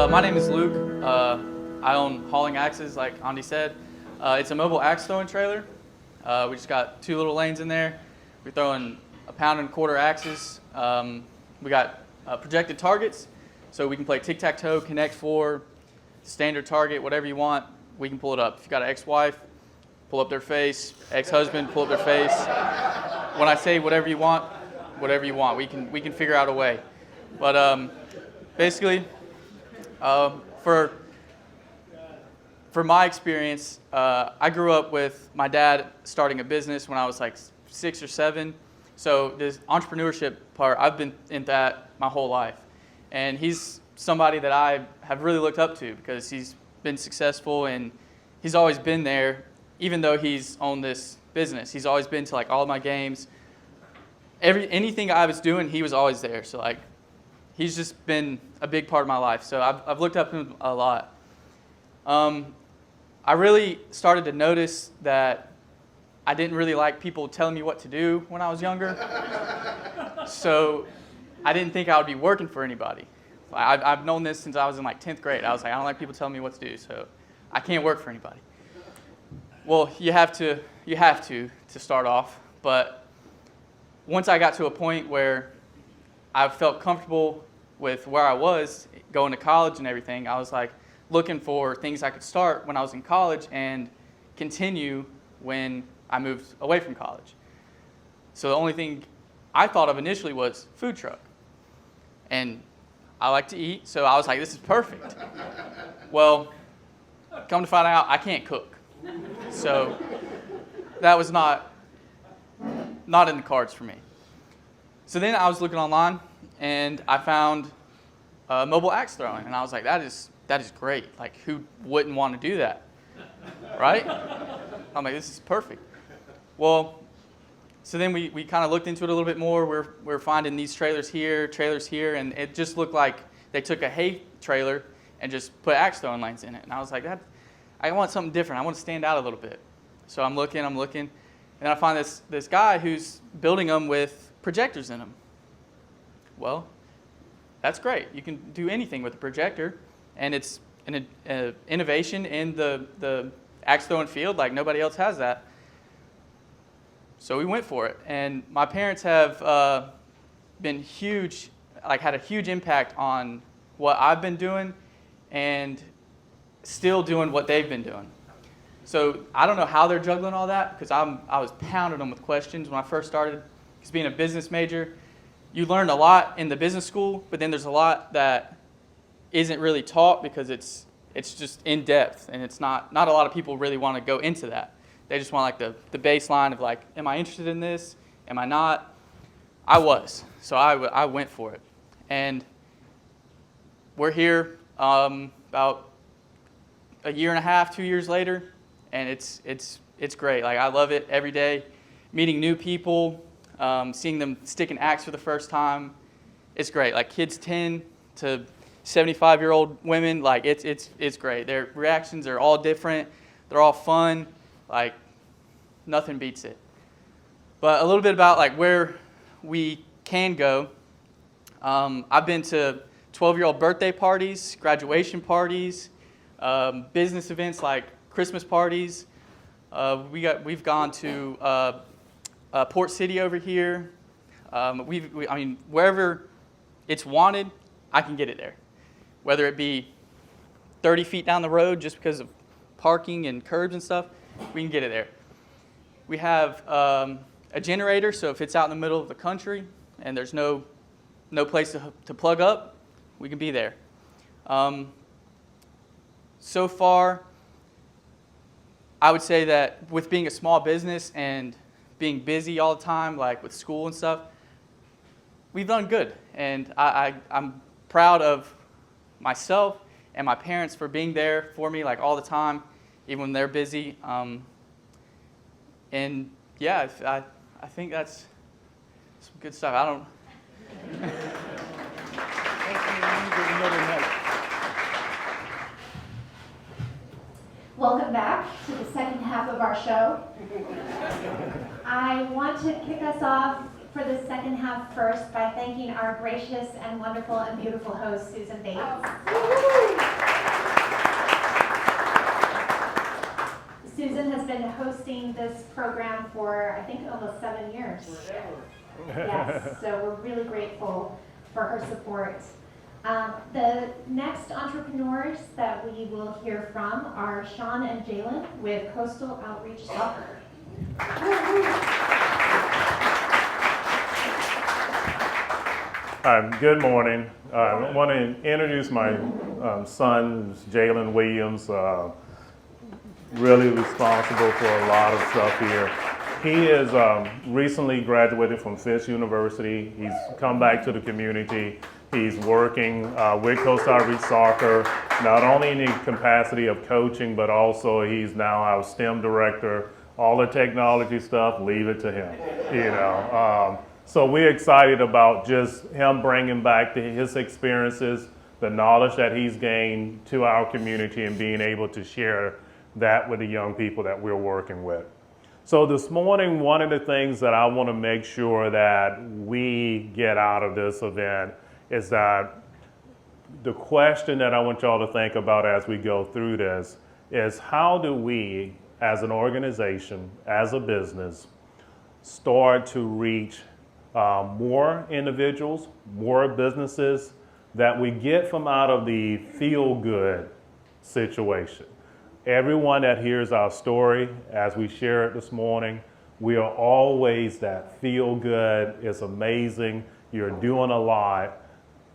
My name is Luke. I own Hauling Axes, like Andy said. It's a mobile axe throwing trailer. We just got 2 little lanes in there. We're throwing 1.25 pound axes. We got projected targets, so we can play tic-tac-toe, Connect 4, standard target, whatever you want. We can pull it up. If you got an ex-wife, pull up their face. Ex-husband, pull up their face. When I say whatever you want, we can figure out a way. But basically, for my experience, I grew up with my dad starting a business when I was like 6 or 7. So this entrepreneurship part, I've been in that my whole life. And he's somebody that I have really looked up to because he's been successful and he's always been there, even though he's owned this business. He's always been to like all of my games. Anything I was doing, he was always there. So like, he's just been a big part of my life. So I've looked up to him a lot. I really started to notice that I didn't really like people telling me what to do when I was younger. So I didn't think I would be working for anybody. I've known this since I was in like 10th grade. I was like, I don't like people telling me what to do, so I can't work for anybody. Well, you have to start off. But once I got to a point where I felt comfortable with where I was, going to college and everything, I was like looking for things I could start when I was in college and continue when I moved away from college. So the only thing I thought of initially was food truck. And I like to eat, so I was like, this is perfect. Well, come to find out, I can't cook. So that was not in the cards for me. So then I was looking online, and I found mobile axe throwing, and I was like, that is great. Like, who wouldn't want to do that, right? I'm like, this is perfect. Well, so then we kind of looked into it a little bit more. We're finding these trailers here, and it just looked like they took a hay trailer and just put axe throwing lanes in it. And I was like, I want something different. I want to stand out a little bit. So I'm looking, and I find this guy who's building them with projectors in them. Well, that's great. You can do anything with a projector, and it's an innovation in the axe throwing field. Like, nobody else has that. So we went for it, and my parents have been huge, like had a huge impact on what I've been doing and still doing what they've been doing. So I don't know how they're juggling all that, because I was pounding them with questions when I first started. Because being a business major, you learn a lot in the business school, but then there's a lot that isn't really taught because it's just in depth, and it's not a lot of people really want to go into that. They just want like the baseline of like, am I interested in this? Am I not? I was, so I went for it, and we're here about a year and a half, 2 years later, and it's great. Like, I love it every day, meeting new people, seeing them stick an axe for the first time. It's great. Like, kids 10 to 75-year-old women, like it's great. Their reactions are all different. They're all fun. Like, nothing beats it. But a little bit about like where we can go. I've been to 12-year-old birthday parties, graduation parties, business events like Christmas parties. We've gone to Port City over here. I mean, wherever it's wanted, I can get it there. Whether it be 30 feet down the road just because of parking and curbs and stuff, we can get it there. We have a generator, so if it's out in the middle of the country and there's no place to plug up, we can be there. So far, I would say that with being a small business and being busy all the time, like with school and stuff, we've done good. And I'm proud of myself and my parents for being there for me like all the time, even when they're busy. And yeah, I think that's some good stuff. I don't. Welcome back to the second half of our show. I want to kick us off for the second half first by thanking our gracious and wonderful and beautiful host, Susan Bates. been hosting this program for, I think, almost 7 years. Yes, so we're really grateful for her support. The next entrepreneurs that we will hear from are Shawn and Jalen with Coastal Outreach Soccer. Good morning. I want to introduce my son, Jalen Williams, really responsible for a lot of stuff here. He is recently graduated from Fisk University. He's come back to the community. He's working with Coastal Outreach Soccer, not only in the capacity of coaching, but also he's now our STEM director. All the technology stuff, leave it to him, you know. So we're excited about just him bringing back his experiences, the knowledge that he's gained to our community, and being able to share that with the young people that we're working with. So this morning, one of the things that I want to make sure that we get out of this event is that the question that I want y'all to think about as we go through this is, how do we, as an organization, as a business, start to reach more individuals, more businesses that we get from out of the feel-good situation. Everyone that hears our story, as we share it this morning, we are always that feel-good, it's amazing, you're doing a lot.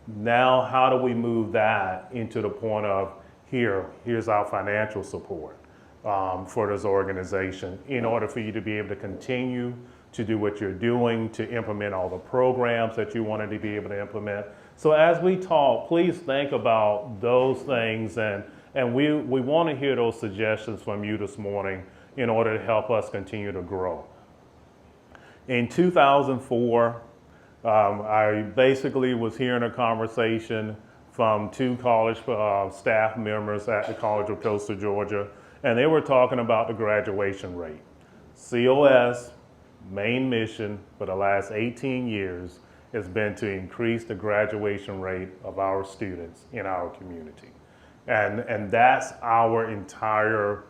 Now, how do we move that into the point of, here's our financial support for this organization in order for you to be able to continue to do what you're doing, to implement all the programs that you wanted to be able to implement. So as we talk, please think about those things, and we want to hear those suggestions from you this morning in order to help us continue to grow. In 2004, I basically was hearing a conversation from two college staff members at the College of Coastal Georgia, and they were talking about the graduation rate. COS main mission for the last 18 years has been to increase the graduation rate of our students in our community. And that's our entire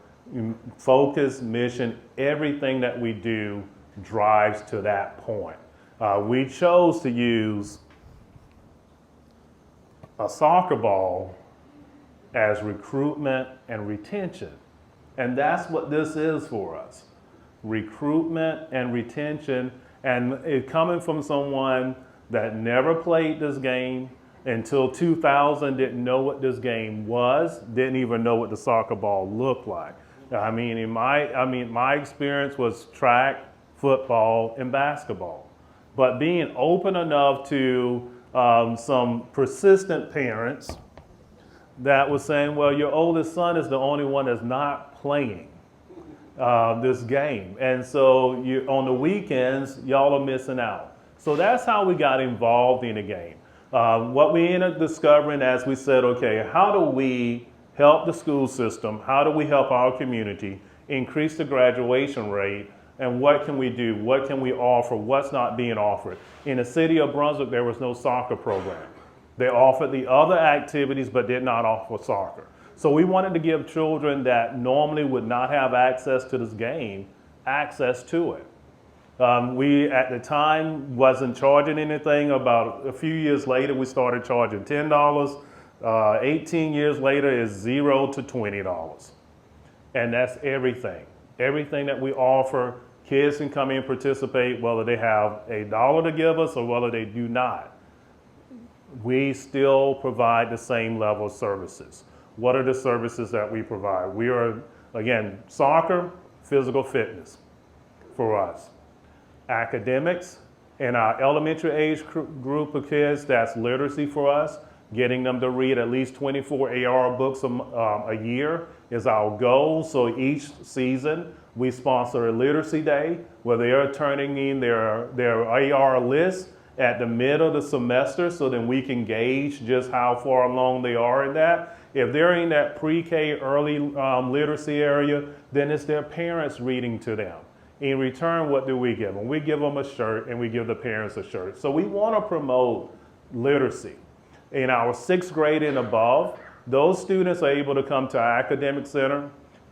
focus, mission, everything that we do drives to that point. We chose to use a soccer ball as recruitment and retention. And that's what this is for us. Recruitment and retention, and it coming from someone that never played this game until 2000, didn't know what this game was, didn't even know what the soccer ball looked like. I mean, my experience was track, football, and basketball. But being open enough to some persistent parents that was saying, well, your oldest son is the only one that's not playing this game. And so on the weekends, y'all are missing out. So that's how we got involved in the game. What we ended up discovering as we said, okay, how do we help the school system? How do we help our community increase the graduation rate? And what can we do? What can we offer? What's not being offered? In the city of Brunswick, there was no soccer program. They offered the other activities, but did not offer soccer. So we wanted to give children that normally would not have access to this game, access to it. We, at the time, wasn't charging anything. About a few years later, we started charging $10. 18 years later is $0 to $20. And that's everything. Everything that we offer, kids can come in and participate, whether they have $1 to give us or whether they do not. We still provide the same level of services. What are the services that we provide? We are, again, soccer, physical fitness for us. Academics, in our elementary age group of kids, that's literacy for us. Getting them to read at least 24 AR books a year is our goal. So each season, we sponsor a literacy day where they are turning in their AR list at the mid of the semester, so then we can gauge just how far along they are in that. If they're in that pre-K early literacy area, then it's their parents reading to them. In return, what do we give them? We give them a shirt, and we give the parents a shirt. So we want to promote literacy. In our 6th grade and above, those students are able to come to our academic center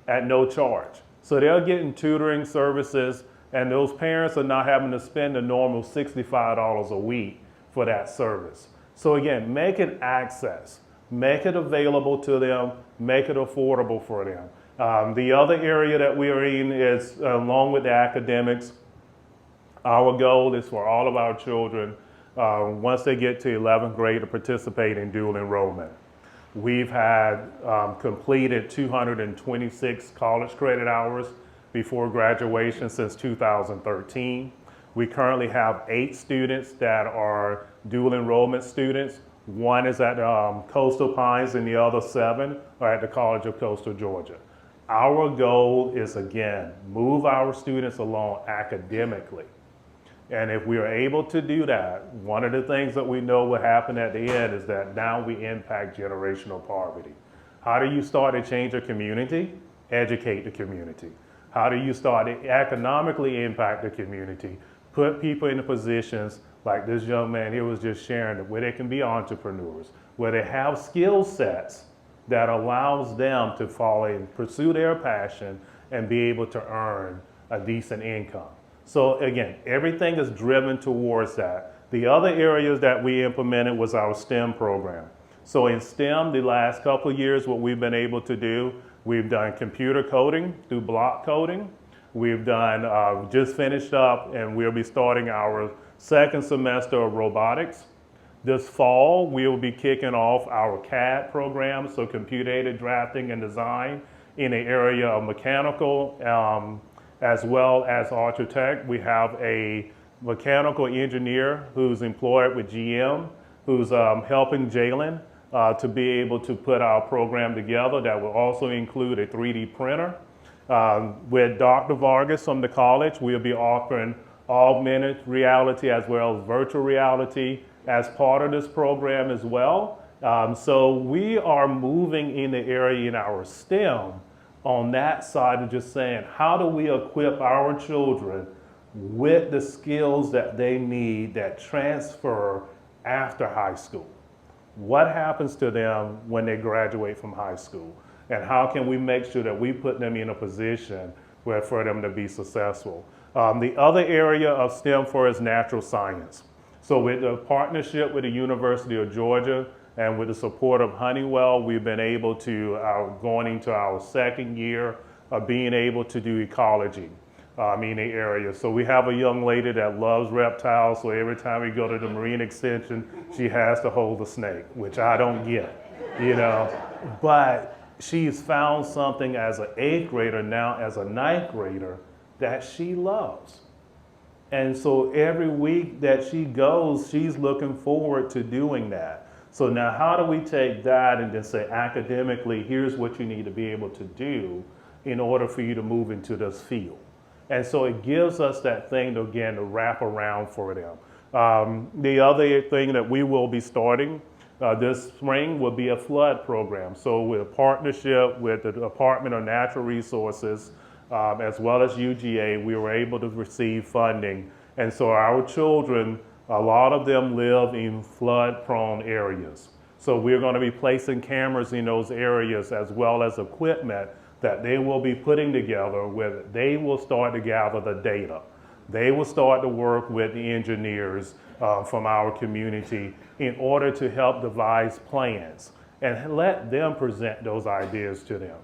at no charge. So they're getting tutoring services, and those parents are not having to spend the normal $65 a week for that service. So again, make it access, make it available to them, make it affordable for them. The other area that we are in is, along with the academics, our goal is for all of our children, once they get to 11th grade, to participate in dual enrollment. We've had completed 226 college credit hours before graduation since 2013. We currently have 8 students that are dual enrollment students. One is at Coastal Pines and the other 7 are at the College of Coastal Georgia. Our goal is, again, move our students along academically. And if we are able to do that, one of the things that we know will happen at the end is that now we impact generational poverty. How do you start to change a community? Educate the community. How do you start to economically impact the community? Put people in the positions like this young man here was just sharing, where they can be entrepreneurs, where they have skill sets that allows them to follow and pursue their passion and be able to earn a decent income. So again, everything is driven towards that. The other areas that we implemented was our STEM program. So in STEM, the last couple of years, what we've been able to do, we've done computer coding through block coding. We've done, just finished up, and we'll be starting our second semester of robotics. This fall, we'll be kicking off our CAD program, so computer-aided drafting and design in the area of mechanical, as well as architect. We have a mechanical engineer who's employed with GM, who's helping Jalen to be able to put our program together. That will also include a 3D printer. With Dr. Vargas from the college, we'll be offering augmented reality as well as virtual reality as part of this program as well. So we are moving in the area in our STEM on that side of just saying, how do we equip our children with the skills that they need that transfer after high school? What happens to them when they graduate from high school? And how can we make sure that we put them in a position where for them to be successful? The other area of STEM for is natural science. So with the partnership with the University of Georgia and with the support of Honeywell, we've been able to, going into our second year of being able to do ecology in the area. So we have a young lady that loves reptiles, so every time we go to the marine extension, she has to hold a snake, which I don't get, you know. But she's found something as an 8th grader, now as a 9th grader, that she loves. And so every week that she goes, she's looking forward to doing that. So now how do we take that and just say, academically, here's what you need to be able to do in order for you to move into this field? And so it gives us that thing to, again, to wrap around for them. The other thing that we will be starting this spring will be a flood program. So with a partnership with the Department of Natural Resources, as well as UGA, we were able to receive funding. And so our children, a lot of them live in flood-prone areas. So we're going to be placing cameras in those areas as well as equipment that they will be putting together where they will start to gather the data. They will start to work with the engineers from our community in order to help devise plans and let them present those ideas to them.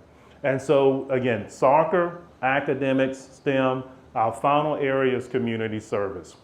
And so again, soccer, academics, STEM, our final area is community service.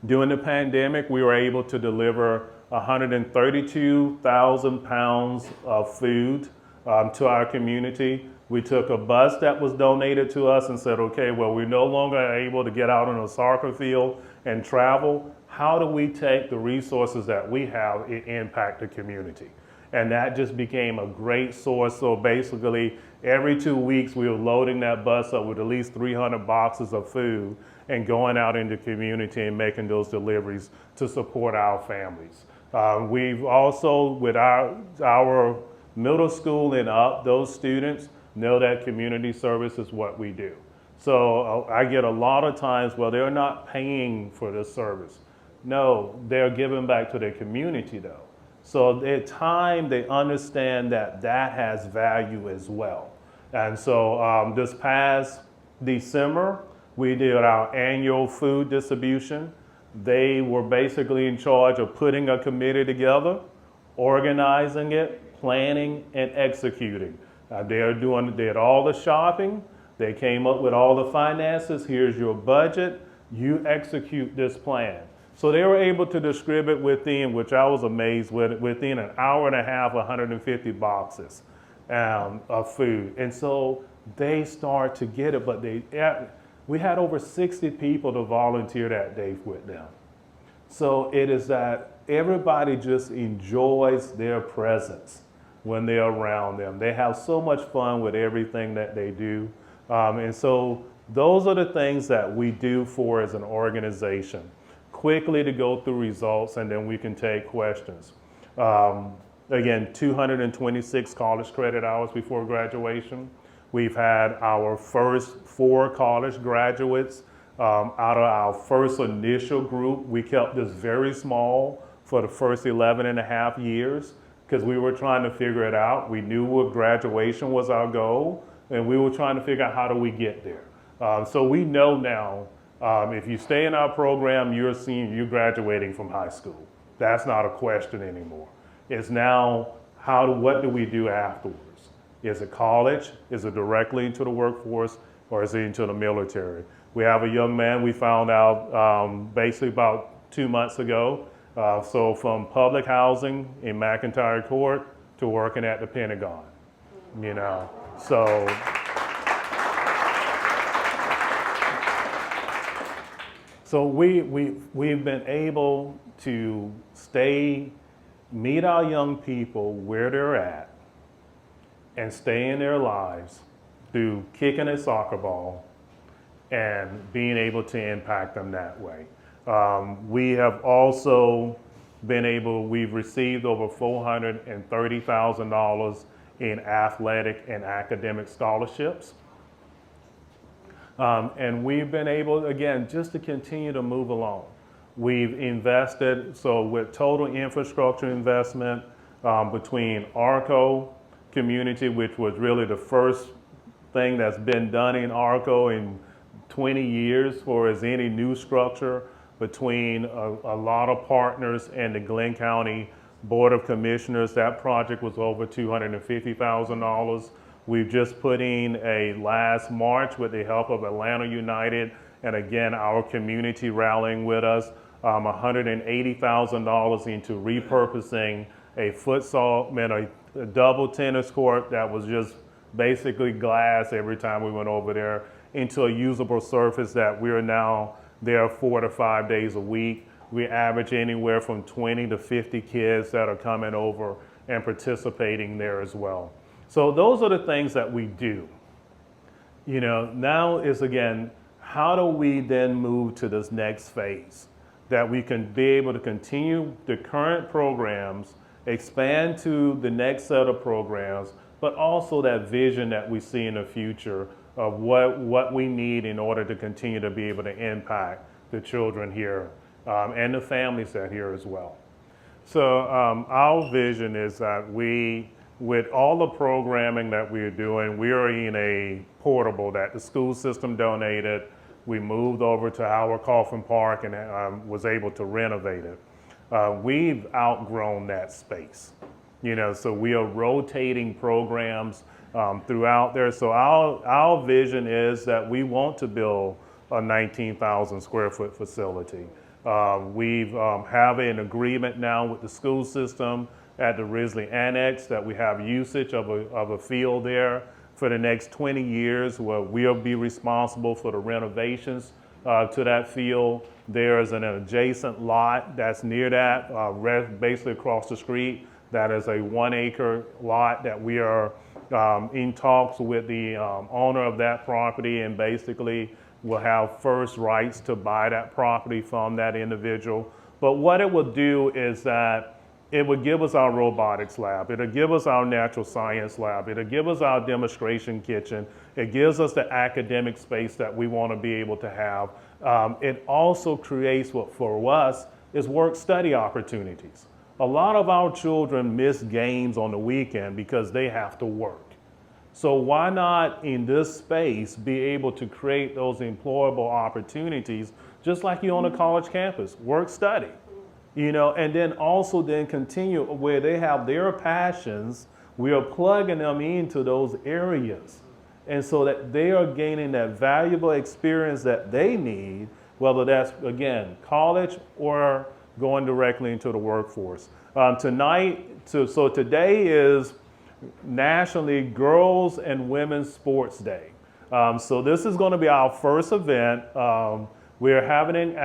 During the pandemic, we were able to deliver 132,000 pounds of food to our community. We took a bus that was donated to us and said, okay, well, we're no longer able to get out on a soccer field and travel. How do we take the resources that we have and impact the community? And that just became a great source. So basically, every 2 weeks, we were loading that bus up with at least 300 boxes of food and going out into the community and making those deliveries to support our families. We've also, with our middle school and up, those students know that community service is what we do. So I get a lot of times, well, they're not paying for this service. No, they're giving back to their community though. So at time, they understand that that has value as well. And so this past December, we did our annual food distribution. They were basically in charge of putting a committee together, organizing it, planning, and executing. They did all the shopping. They came up with all the finances. Here's your budget. You execute this plan. So they were able to distribute within, which I was amazed with, within an hour and a half, 150 boxes of food. And so they start to get it, but we had over 60 people to volunteer that day with them. So it is that everybody just enjoys their presence when they're around them. They have so much fun with everything that they do. And so those are the things that we do for as an organization. Quickly to go through results, and then we can take questions. Again, 226 college credit hours before graduation. We've had our first 4 college graduates out of our first initial group. We kept this very small for the first 11 and a half years because we were trying to figure it out. We knew what graduation was our goal, and we were trying to figure out how do we get there. So we know now if you stay in our program, you're graduating from high school. That's not a question anymore. It's now what do we do afterwards? Is it college? Is it directly into the workforce, or is it into the military? We have a young man we found out basically about 2 months ago. So from public housing in McIntyre Court to working at the Pentagon, you know. So we've been able to meet our young people where they're at and stay in their lives through kicking a soccer ball and being able to impact them that way. We have also we've received over $430,000 in athletic and academic scholarships. And we've been able, again, just to continue to move along. We've invested, so with total infrastructure investment between ARCO community, which was really the first thing that's been done in ARCO in 20 years for as any new structure, between a lot of partners and the Glenn County Board of Commissioners. That project was over $250,000. We've just put in a last March with the help of Atlanta United and again our community rallying with us, $180,000 into repurposing a a double tennis court that was just basically glass every time we went over there into a usable surface that we're now there 4 to 5 days a week. We average anywhere from 20 to 50 kids that are coming over and participating there as well. So those are the things that we do. You know, now is again, how do we then move to this next phase that we can be able to continue the current programs, expand to the next set of programs, but also that vision that we see in the future of what we need in order to continue to be able to impact the children here and the families that are here as well. So our vision is that with all the programming that we're doing, we are in a portable that the school system donated. We moved over to our Coffin Park and was able to renovate it. We've outgrown that space, you know, so we are rotating programs throughout there. So our vision is that we want to build a 19,000 square foot facility. We've have an agreement now with the school system at the Risley Annex that we have usage of a field there for the next 20 years where we'll be responsible for the renovations to that field. There's an adjacent lot that's near that, basically across the street. That is a 1 acre lot that we are in talks with the owner of that property, and basically will have first rights to buy that property from that individual. But what it will do is that it would give us our robotics lab. It'll give us our natural science lab. It'll give us our demonstration kitchen. It gives us the academic space that we want to be able to have. It also creates what for us is work study opportunities. A lot of our children miss games on the weekend because they have to work. So why not in this space be able to create those employable opportunities, just like you on a college campus, work, study, and then also then continue where they have their passions, we are plugging them into those areas. And so that they are gaining that valuable experience that they need, whether that's, again, college or going directly into the workforce. Today is nationally Girls and Women's Sports Day. So this is going to be our first event. We're having it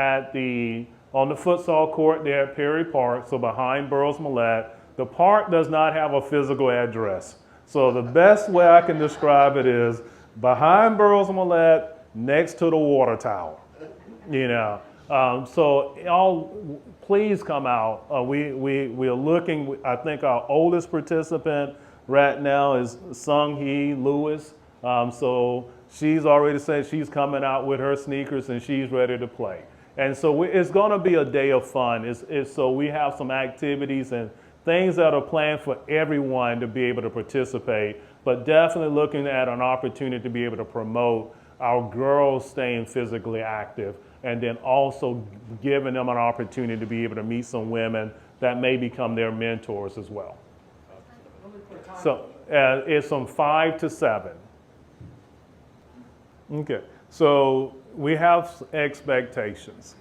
on the futsal court there at Perry Park, so behind Burroughs Millette. The park does not have a physical address. So the best way I can describe it is behind Burroughs Millette, next to the water tower. Please come out. We are looking. I think our oldest participant right now is Sung Hee Lewis. So she's already said she's coming out with her sneakers and she's ready to play. And so it's going to be a day of fun. So we have some activities and things that are planned for everyone to be able to participate, but definitely looking at an opportunity to be able to promote our girls staying physically active, and then also giving them an opportunity to be able to meet some women that may become their mentors as well. So it's from 5 to 7. Okay, so we have expectations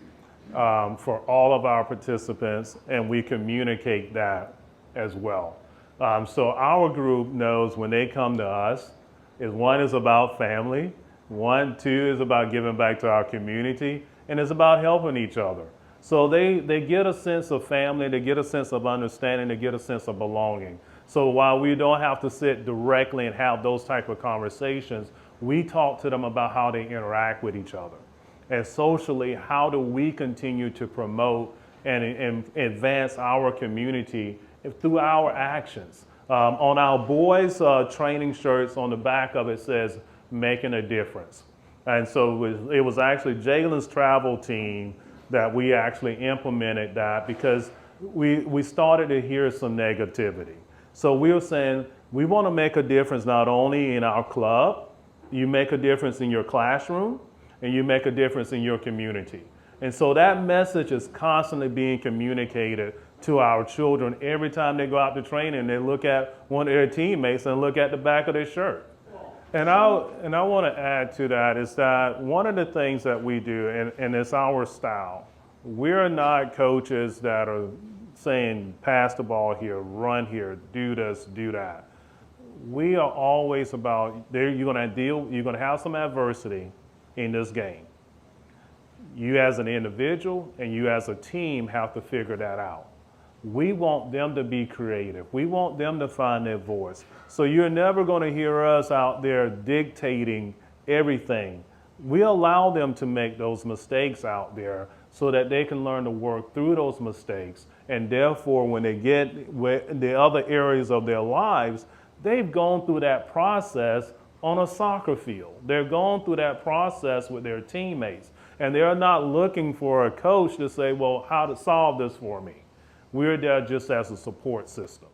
for all of our participants, and we communicate that as well. So our group knows when they come to us, one is about family, 2 is about giving back to our community, and it's about helping each other. So they get a sense of family, they get a sense of understanding, they get a sense of belonging. So while we don't have to sit directly and have those type of conversations, we talk to them about how they interact with each other. And socially, how do we continue to promote and advance our community through our actions? On our boys' training shirts, on the back of it says, making a difference. And so it was actually Jalen's travel team that we actually implemented that, because we started to hear some negativity. So we were saying, we want to make a difference not only in our club, you make a difference in your classroom, and you make a difference in your community. And so that message is constantly being communicated to our children every time they go out to training. They look at one of their teammates and look at the back of their shirt. And I want to add to that is that one of the things that we do, and it's our style, we're not coaches that are saying pass the ball here, run here, do this, do that. We are always about you're going to have some adversity in this game. You as an individual and you as a team have to figure that out. We want them to be creative. We want them to find their voice. So you're never going to hear us out there dictating everything. We allow them to make those mistakes out there so that they can learn to work through those mistakes. And therefore, when they get the other areas of their lives, they've gone through that process on a soccer field. They're going through that process with their teammates. And they're not looking for a coach to say, well, how to solve this for me. We're there just as a support system.